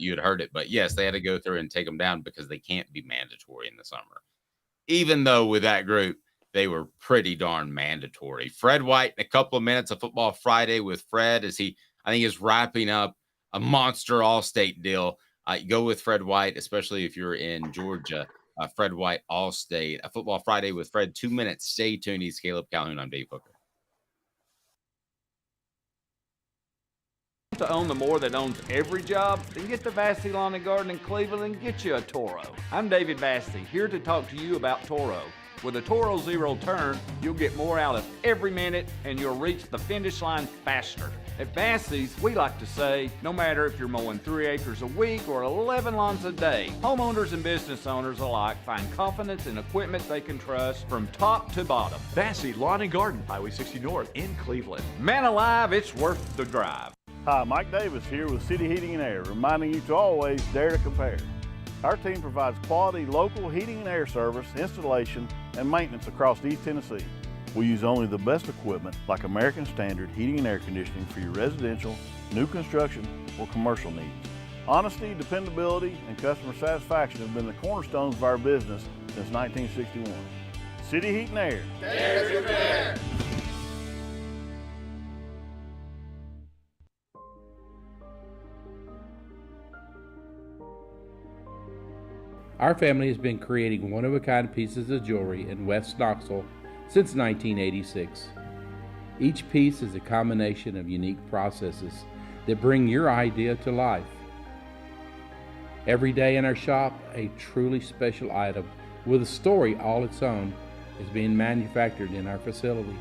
had heard it. But yes, they had to go through and take them down because they can't be mandatory in the summer. Even though with that group, they were pretty darn mandatory. Fred White in a couple of minutes of Football Friday with Fred as I think is wrapping up a monster All-State deal. You go with Fred White, especially if you're in Georgia. Fred White All-State. A Football Friday with Fred. 2 minutes. Stay tuned. He's Caleb Calhoun. I'm Dave Hooker. To own the more that owns every job, then get to Vassy Lawn and Garden in Cleveland and get you a Toro. I'm David Vassy, here to talk to you about Toro. With a Toro Zero Turn, you'll get more out of every minute and you'll reach the finish line faster. At Vassy's, we like to say, no matter if you're mowing 3 acres a week or 11 lawns a day, homeowners and business owners alike find confidence in equipment they can trust from top to bottom. Vassy Lawn and Garden, Highway 60 North in Cleveland. Man alive, it's worth the drive. Hi, Mike Davis here with City Heating and Air, reminding you to always dare to compare. Our team provides quality local heating and air service, installation, and maintenance across East Tennessee. We use only the best equipment like American Standard heating and air conditioning for your residential, new construction, or commercial needs. Honesty, dependability, and customer satisfaction have been the cornerstones of our business since 1961. City Heat and Air. Dare to compare. Our family has been creating one-of-a-kind pieces of jewelry in West Knoxville since 1986. Each piece is a combination of unique processes that bring your idea to life. Every day in our shop, a truly special item with a story all its own is being manufactured in our facility,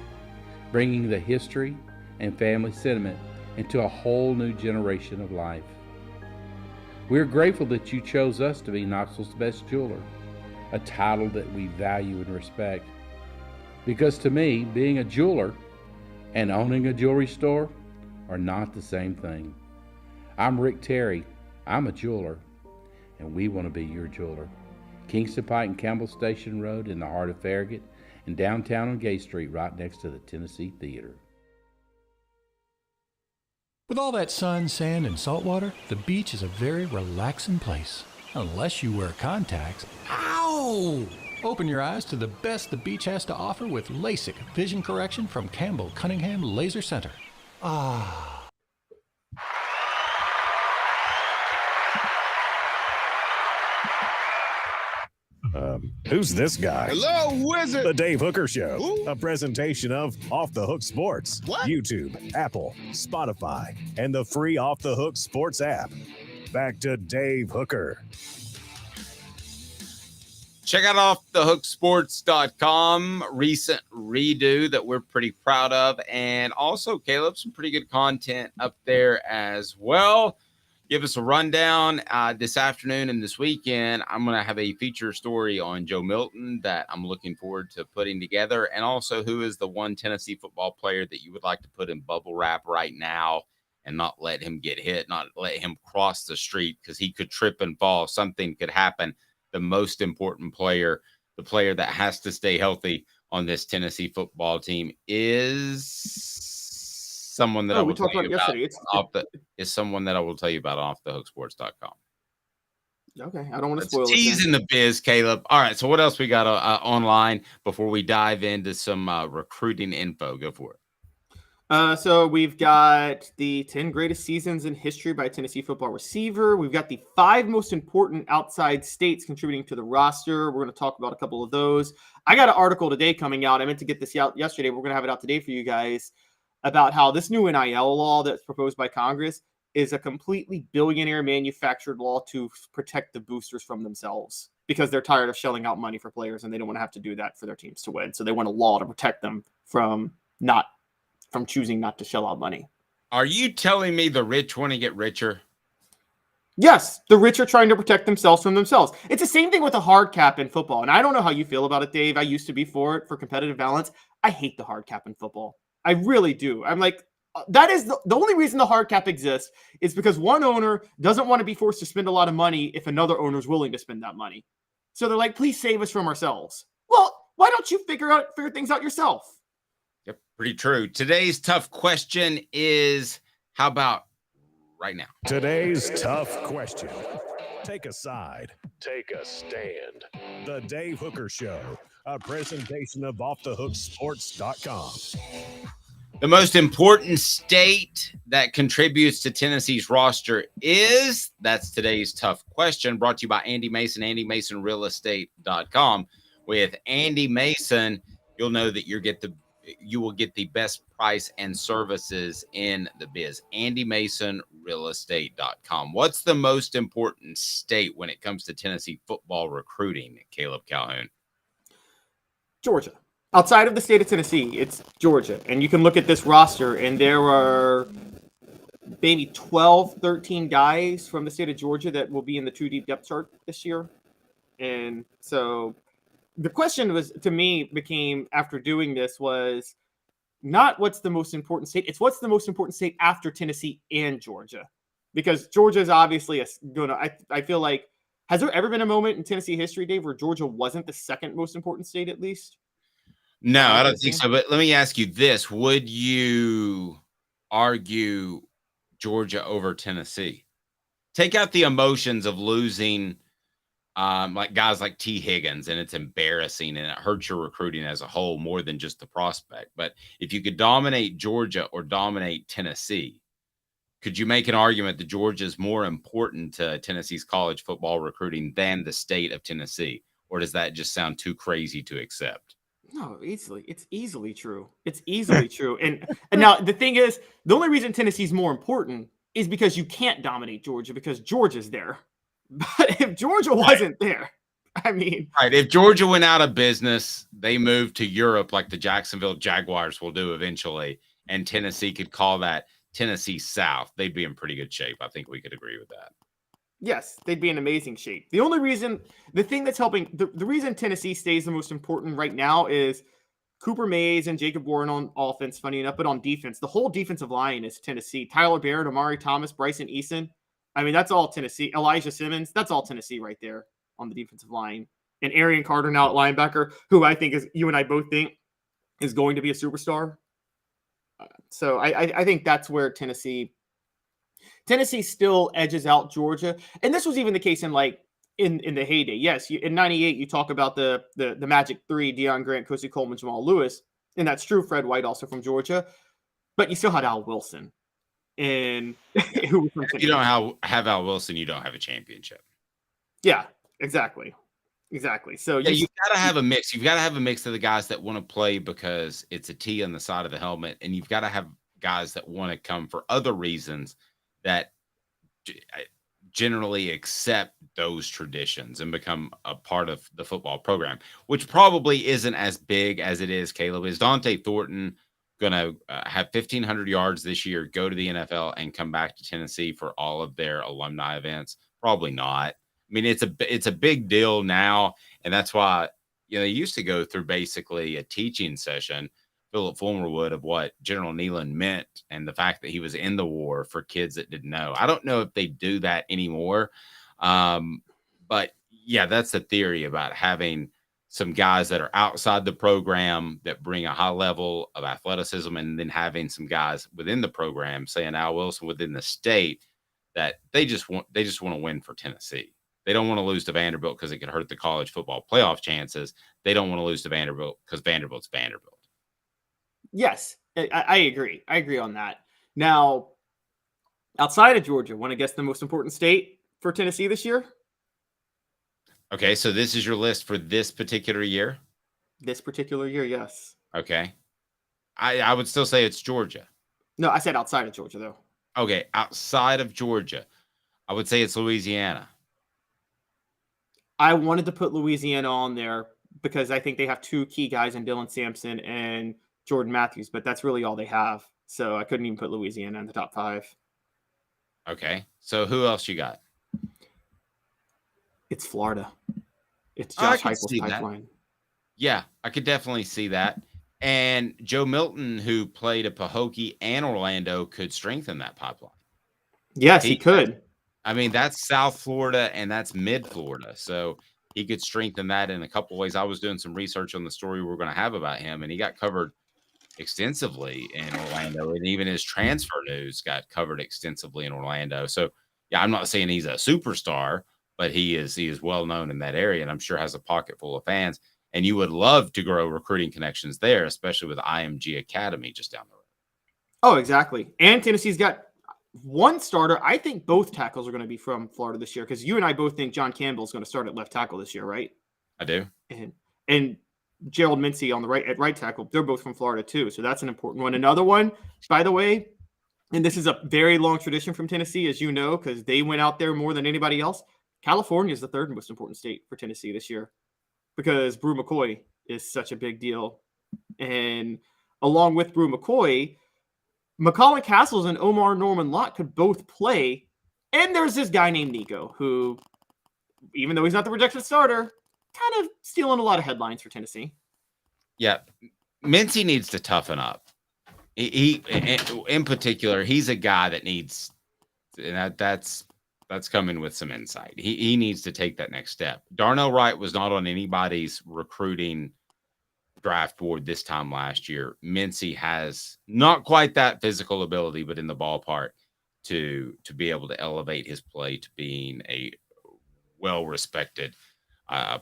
bringing the history and family sentiment into a whole new generation of life. We're grateful that you chose us to be Knoxville's best jeweler, a title that we value and respect. Because to me, being a jeweler and owning a jewelry store are not the same thing. I'm Rick Terry, I'm a jeweler, and we want to be your jeweler. Kingston Pike and Campbell Station Road in the heart of Farragut, and downtown on Gay Street right next to the Tennessee Theater. With all that sun, sand, and salt water, the beach is a very relaxing place. Unless you wear contacts. Ow! Open your eyes to the best the beach has to offer with LASIK vision correction from Campbell Cunningham Laser Center. Ah. Who's this guy? Hello, wizard. The Dave Hooker Show, a presentation of Off the Hook Sports, YouTube, Apple, Spotify, and the free Off the Hook Sports app. Back to Dave Hooker. Check out offthehooksports.com, recent redo that we're pretty proud of. And also, Caleb, some pretty good content up there as well. Give us a rundown this afternoon and this weekend. I'm going to have a feature story on Joe Milton that I'm looking forward to putting together. And also, who is the one Tennessee football player that you would like to put in bubble wrap right now and not let him get hit, not let him cross the street because he could trip and fall. Something could happen. The most important player, the player that has to stay healthy on this Tennessee football team is someone that I will tell you about is someone that I will tell you about on offthehooksports.com. Okay, I don't want to spoil it. Teasing the biz, Caleb. All right, so what else we got online before we dive into some recruiting info? Go for it. So we've got the 10 greatest seasons in history by Tennessee football receiver. We've got the 5 most important outside states contributing to the roster. We're going to talk about a couple of those. I got an article today coming out. I meant to get this out yesterday. We're going to have it out today for you guys about how this new NIL law that's proposed by Congress is a completely billionaire manufactured law to protect the boosters from themselves because they're tired of shelling out money for players and they don't want to have to do that for their teams to win. So they want a law to protect them from choosing not to shell out money. Are you telling me the rich want to get richer? Yes, the rich are trying to protect themselves from themselves. It's the same thing with a hard cap in football. And I don't know how you feel about it, Dave. I used to be for it, for competitive balance. I hate the hard cap in football. I really do. I'm like, that is the only reason the hard cap exists is because one owner doesn't want to be forced to spend a lot of money if another owner is willing to spend that money. So they're like, please save us from ourselves. Well, why don't you figure things out yourself? Yep, pretty true. Today's tough question is, how about right now? Today's tough question. Take a side. Take a stand. The Dave Hooker Show, a presentation of offthehooksports.com. The most important state that contributes to Tennessee's roster is, that's today's tough question, brought to you by Andy Mason, AndyMasonRealEstate.com. With Andy Mason, you'll know that you will get the best price and services in the biz. AndyMasonRealEstate.com. What's the most important state when it comes to Tennessee football recruiting, Caleb Calhoun? Georgia. Outside of the state of Tennessee, it's Georgia. And you can look at this roster, and there are maybe 12, 13 guys from the state of Georgia that will be in the 2-deep depth chart this year. And so the question was, to me, became after doing this was not what's the most important state. It's what's the most important state after Tennessee and Georgia. Because Georgia is obviously I feel like, has there ever been a moment in Tennessee history, Dave, where Georgia wasn't the second most important state at least? No, I don't think so. But let me ask you this. Would you argue Georgia over Tennessee? Take out the emotions of losing like guys like T. Higgins, and it's embarrassing and it hurts your recruiting as a whole more than just the prospect. But if you could dominate Georgia or dominate Tennessee, could you make an argument that Georgia is more important to Tennessee's college football recruiting than the state of Tennessee? Or does that just sound too crazy to accept? No, easily. It's easily true. It's easily true. And now the thing is, the only reason Tennessee's more important is because you can't dominate Georgia because Georgia's there. But if Georgia wasn't there, I mean, right. If Georgia went out of business, they moved to Europe like the Jacksonville Jaguars will do eventually, and Tennessee could call that Tennessee South, they'd be in pretty good shape. I think we could agree with that. yes, they'd be in amazing shape. The only reason, the thing that's helping, the reason Tennessee stays the most important right now is Cooper Mays and Jacob Warren on offense, funny enough, but on defense, the whole defensive line is Tennessee. Tyler Barrett, Amari Thomas, Bryson Eason. I mean, that's all Tennessee. Elijah Simmons, that's all Tennessee right there on the defensive line. And Arian Carter now at linebacker, who I think is, you and I both think is going to be a superstar. So I think that's where Tennessee still edges out Georgia. And this was even the case in in the heyday. Yes, in 98, you talk about the Magic Three, Deion Grant, Cozy Coleman, Jamal Lewis. And that's true. Fred White also from Georgia. But you still had Al Wilson. And who was from if you don't have Al Wilson, you don't have a championship. Yeah, exactly. So yeah, you've got to have a mix. You've got to have a mix of the guys that want to play because it's a T on the side of the helmet, and you've got to have guys that want to come for other reasons that generally accept those traditions and become a part of the football program, which probably isn't as big as it is, Caleb. Is Dante Thornton going to have 1,500 yards this year, go to the NFL, and come back to Tennessee for all of their alumni events? Probably not. I mean, it's a big deal now, and that's why they used to go through basically a teaching session, Philip Fulmer would, of what General Neyland meant and the fact that he was in the war for kids that didn't know. I don't know if they do that anymore, but yeah, that's the theory about having some guys that are outside the program that bring a high level of athleticism, and then having some guys within the program, saying Al Wilson within the state, that they just want to win for Tennessee. They don't want to lose to Vanderbilt because it could hurt the college football playoff chances. They don't want to lose to Vanderbilt because Vanderbilt's Vanderbilt. Yes, I agree. I agree on that. Now, outside of Georgia, want to guess the most important state for Tennessee this year? Okay, so this is your list for this particular year? This particular year, yes. Okay. I would still say it's Georgia. No, I said outside of Georgia, though. Okay, outside of Georgia, I would say it's Louisiana. I wanted to put Louisiana on there because I think they have two key guys in Dylan Sampson and Jordan Matthews, but that's really all they have. So I couldn't even put Louisiana in the top 5. Okay. So who else you got? It's Florida. It's Josh Heupel's pipeline. Yeah, I could definitely see that. And Joe Milton, who played at Pahokee and Orlando, could strengthen that pipeline. Yes, he could. I mean, that's South Florida and that's mid-Florida. So he could strengthen that in a couple ways. I was doing some research on the story we're going to have about him, and he got covered extensively in Orlando. And even his transfer news got covered extensively in Orlando. So, yeah, I'm not saying he's a superstar, but he is well known in that area, and I'm sure has a pocket full of fans. And you would love to grow recruiting connections there, especially with IMG Academy just down the road. Oh, exactly. And Tennessee's got one starter. I think both tackles are going to be from Florida this year because you and I both think John Campbell is going to start at left tackle this year, right? I do. And Gerald Mincy on the right tackle. They're both from Florida too, so that's an important one. Another one, by the way, and this is a very long tradition from Tennessee, as you know, because they went out there more than anybody else. California is the third most important state for Tennessee this year because Brew McCoy is such a big deal. And along with Brew McCoy, McCullough Castles and Omar Norman Lott could both play. And there's this guy named Nico who, even though he's not the projected starter, kind of stealing a lot of headlines for Tennessee. Yeah. Mincy needs to toughen up. He in particular, he's a guy that needs, and that's coming with some insight. He needs to take that next step. Darnell Wright was not on anybody's recruiting draft board this time last year. Mincy has not quite that physical ability, but in the ballpark to be able to elevate his play to being a well-respected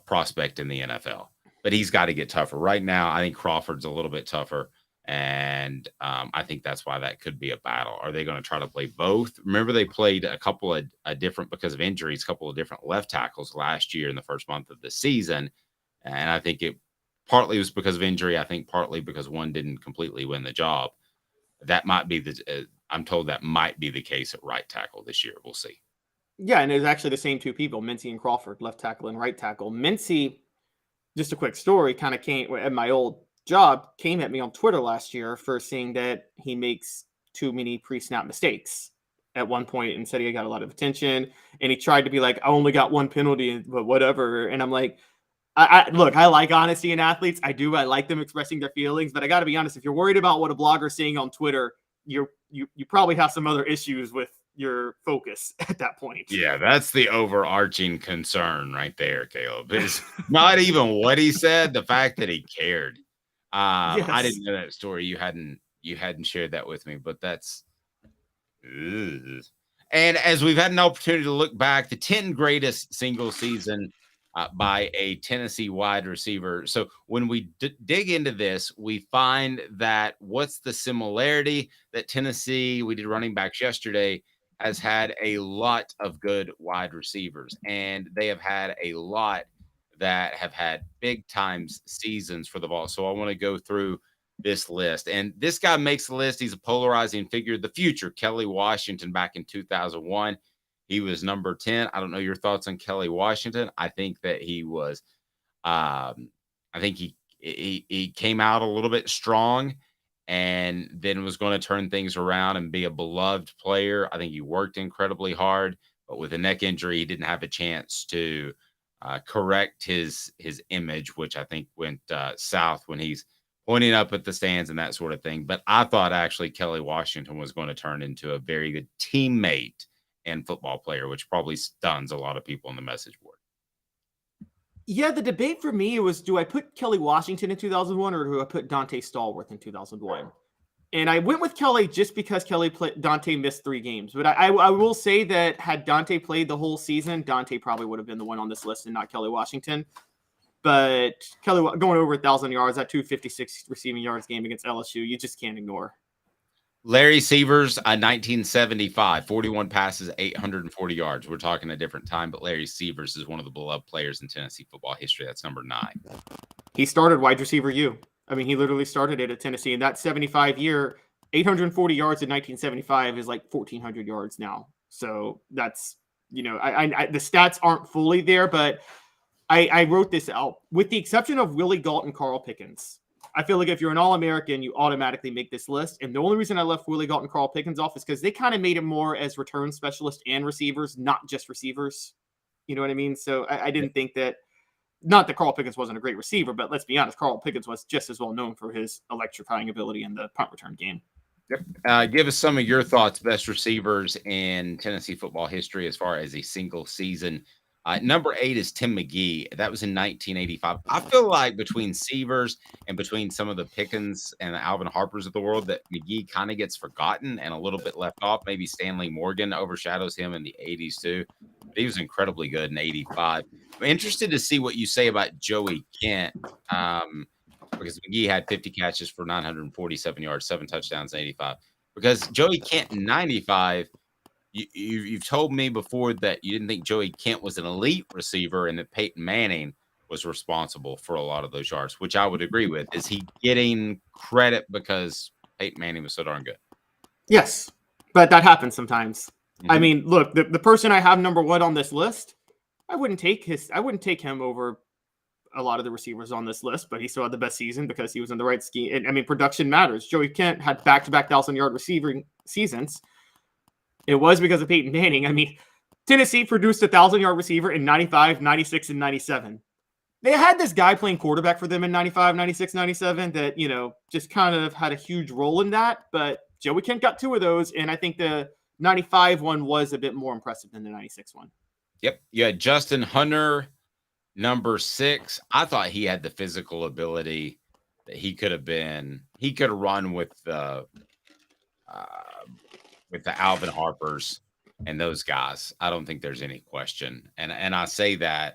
prospect in the NFL. But he's got to get tougher. Right now, I think Crawford's a little bit tougher And I think that's why that could be a battle. Are they going to try to play both? Remember, they played a couple of different, because of injuries, a couple of different left tackles last year in the first month of the season. And I think it partly was because of injury. I think partly because one didn't completely win the job. That might be I'm told that might be the case at right tackle this year. We'll see. Yeah, and it was actually the same two people, Mincy and Crawford, left tackle and right tackle. Mincy, just a quick story, kind of came at my old job, came at me on Twitter last year for saying that he makes too many pre-snap mistakes at one point and said he got a lot of attention. And he tried to be like, I only got one penalty, but whatever. And I'm like, look, I like honesty in athletes. I do. I like them expressing their feelings, but I got to be honest. If you're worried about what a blogger's saying on Twitter, you probably have some other issues with your focus at that point. Yeah, that's the overarching concern right there, Caleb. It's not even what he said, the fact that he cared. Yes. I didn't know that story. You hadn't shared that with me, but that's ugh. And as we've had an opportunity to look back, the 10 greatest single season by a Tennessee wide receiver. So when we dig into this, we find that what's the similarity that Tennessee, we did running backs yesterday, has had a lot of good wide receivers, and they have had a lot that have had big times seasons for the Vols. So I want to go through this list, and this guy makes the list. He's a polarizing figure. The future, Kelly Washington, back in 2001. He was number 10. I don't know your thoughts on Kelly Washington. I think that he was, I think he came out a little bit strong and then was going to turn things around and be a beloved player. I think he worked incredibly hard, but with a neck injury, he didn't have a chance to correct his image, which I think went south when he's pointing up at the stands and that sort of thing. But I thought actually Kelly Washington was going to turn into a very good teammate and football player, which probably stuns a lot of people on the message board. Yeah, the debate for me was, do I put Kelly Washington in 2001 or do I put Dante Stallworth in 2001? And I went with Kelly just because Dante missed 3 games. But I will say that had Dante played the whole season, Dante probably would have been the one on this list and not Kelly Washington. But Kelly going over 1,000 yards, that 256 receiving yards game against LSU, you just can't ignore. Larry Severs, 1975, 41 passes, 840 yards. We're talking a different time, but Larry Severs is one of the beloved players in Tennessee football history. That's number 9. He started wide receiver U. I mean, he literally started it at Tennessee. In that 75 year, 840 yards in 1975 is like 1,400 yards now. So that's, the stats aren't fully there, but I wrote this out. With the exception of Willie Gault and Carl Pickens, I feel like if you're an All-American, you automatically make this list. And the only reason I left Willie Gault and Carl Pickens off is because they kind of made it more as return specialists and receivers, not just receivers. You know what I mean? So I didn't think that, not that Carl Pickens wasn't a great receiver, but let's be honest, Carl Pickens was just as well known for his electrifying ability in the punt return game. Yep. Give us some of your thoughts, best receivers in Tennessee football history as far as a single season. Number 8 is Tim McGee. That was in 1985. I feel like between Severs and between some of the Pickens and the Alvin Harpers of the world, that McGee kind of gets forgotten and a little bit left off. Maybe Stanley Morgan overshadows him in the 80s too. But he was incredibly good in 85. I'm interested to see what you say about Joey Kent, because McGee had 50 catches for 947 yards, 7 touchdowns in 85. Because Joey Kent in 95, you've told me before that you didn't think Joey Kent was an elite receiver and that Peyton Manning was responsible for a lot of those yards, which I would agree with. Is he getting credit because Peyton Manning was so darn good? Yes, but that happens sometimes. Mm-hmm. I mean, look, the person I have number 1 on this list, I wouldn't take him over a lot of the receivers on this list, but he still had the best season because he was in the right scheme. And I mean, production matters. Joey Kent had back-to-back 1,000-yard receiving seasons. It was because of Peyton Manning. I mean, Tennessee produced a 1,000-yard receiver in 95, 96, and 97. They had this guy playing quarterback for them in 95, 96, 97 that, just kind of had a huge role in that. But Joey Kent got 2 of those, and I think the 95 one was a bit more impressive than the 96 one. Yep. Yeah, Justin Hunter, number 6. I thought he had the physical ability that he could have run with the Alvin Harpers and those guys. I don't think there's any question. And I say that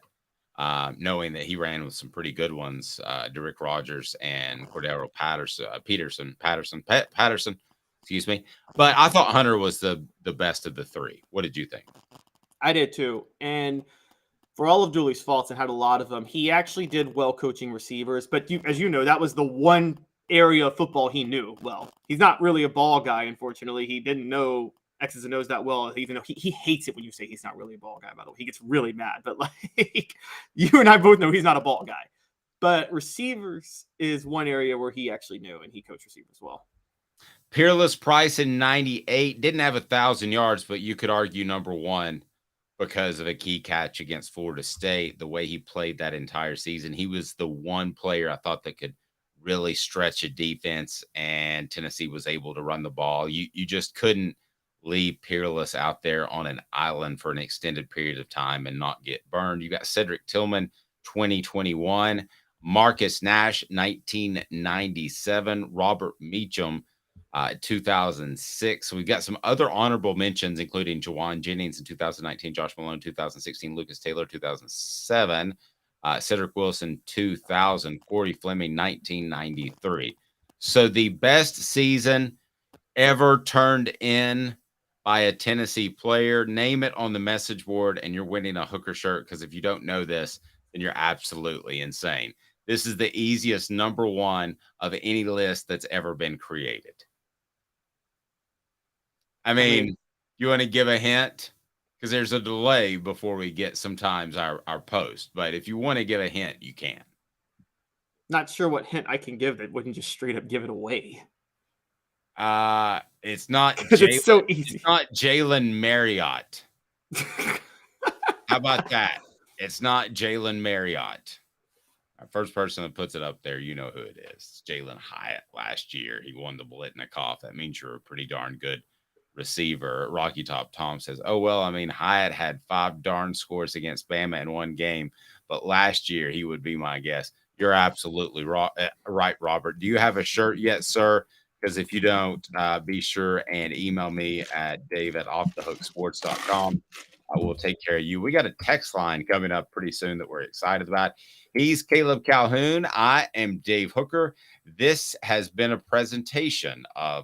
knowing that he ran with some pretty good ones, Derrick Rogers and Cordero Patterson, excuse me. But I thought Hunter was the best of the three. What did you think? I did too. And for all of Dooley's faults and had a lot of them, he actually did well coaching receivers. But as you know, that was the one area of football he knew well. He's not really a ball guy, unfortunately. He didn't know X's and O's that well, even though he hates it when you say he's not really a ball guy, by the way. He gets really mad. But like you and I both know he's not a ball guy. But receivers is one area where he actually knew, and he coached receivers well. Peerless Price in 98 didn't have 1,000 yards, but you could argue number one because of a key catch against Florida State. The way he played that entire season, he was the one player I thought that could really stretch a defense, and Tennessee was able to run the ball. You just couldn't leave Peerless out there on an island for an extended period of time and not get burned. You got Cedric Tillman, 2021, Marcus Nash, 1997, Robert Meacham, 2006. So we've got some other honorable mentions, including Jawan Jennings in 2019, Josh Malone, 2016, Lucas Taylor, 2007, Cedric Wilson, 2000, Corey Fleming, 1993. So the best season ever turned in by a Tennessee player. Name it on the message board, and you're winning a Hooker shirt, because if you don't know this, then you're absolutely insane. This is the easiest number one of any list that's ever been created. I mean, you want to give a hint? Because there's a delay before we get sometimes our post. But if you want to give a hint, you can. Not sure what hint I can give that wouldn't just straight up give it away. It's not it's so easy. It's not Jalen Marriott. How about that? It's not Jalen Marriott. Our first person that puts it up there, you know who it is. It's Jalen Hyatt. Last year, he won the Blitnikoff. That means you're a pretty darn good receiver. Rocky Top Tom says, oh, well, I mean, Hyatt had 5 darn scores against Bama in one game, but last year he would be my guess. You're absolutely right, Robert. Do you have a shirt yet, sir? Because if you don't, be sure and email me at dave@offthehooksports.com. I will take care of you. We got a text line coming up pretty soon that we're excited about. He's Caleb Calhoun. I am Dave Hooker. This has been a presentation of